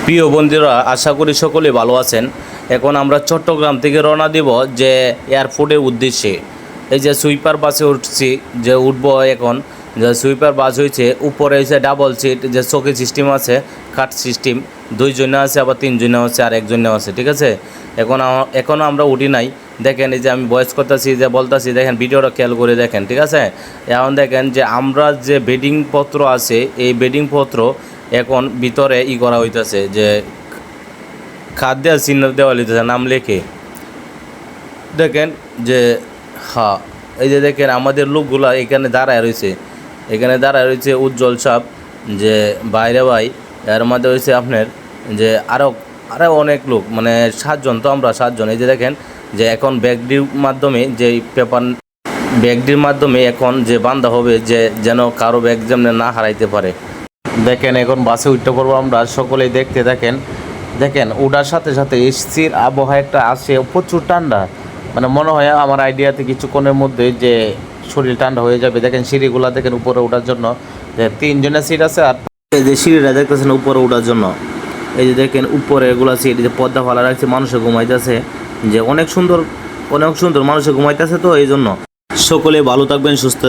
প্রিয় বন্ধুরা, আশা করি সকলে ভালো আছেন। এখন আমরা চট্টগ্রাম থেকে রওনা দিব যে এয়ারপোর্টের উদ্দেশ্যে। এই যে সুইপার বাসে উঠছি, যে উঠবো এখন। যে সুইপার বাস হয়েছে, উপরে হয়েছে ডাবল সিট, যে চৌকি সিস্টেম আছে, খাট সিস্টেম, দুইজনে আছে, আবার তিনজনে আছে, আর একজনে আছে, ঠিক আছে। এখনও আমরা উঠি নাই। দেখেন, এই যে আমি ভয়েস করতেছি, যে বলতেছি, দেখেন ভিডিওটা খেয়াল করে দেখেন, ঠিক আছে। এখন দেখেন যে আমরা যে বেডিং পত্র আছে, এই বেডিং পত্র এখন ভিতরে করা হইতেছে, যে খাদ্যের চিহ্ন দেওয়া হইতেছে, নাম লেখে। দেখেন যে হ্যাঁ, এই যে দেখেন আমাদের লোকগুলা এখানে দাঁড়ায় রয়েছে, উজ্জ্বল সাপ, যে বাইরে ভাই। এর মধ্যে হয়েছে আপনার যে আরও আরও অনেক লোক, মানে 7 জন, তো আমরা 7 জন। এই যে দেখেন যে এখন ব্যাগটির মাধ্যমে, যে পেপার ব্যাগটির মাধ্যমে এখন যে বান্ধা হবে, যে যেন কারো ব্যাগ যেমন না হারাইতে পারে। দেখেন এখন বাসে উঠতে পারবো আমরা, সকলেই দেখতে দেখেন। দেখেন ওঠার সাথে সাথে এসির আবহাওয়া একটা আসে, প্রচুর ঠান্ডা। মানে মনে হয় আমার আইডিয়াতে কিছুক্ষণের মধ্যে যে শরীর ঠান্ডা হয়ে যাবে। দেখেন সিঁড়িগুলা দেখেন উপরে ওঠার জন্য, যে 3জনের সিট আছে, আর এই যে সিঁড়িটা দেখতেছেন উপরে ওঠার জন্য। এই যে দেখেন উপরে এগুলা সিট, যে পর্দা ফালা রাখছে, মানুষে ঘুমাইতেছে, যে অনেক সুন্দর মানুষে ঘুমাইতেছে। তো এই জন্য সকলে ভালো থাকবেন, সুস্থ।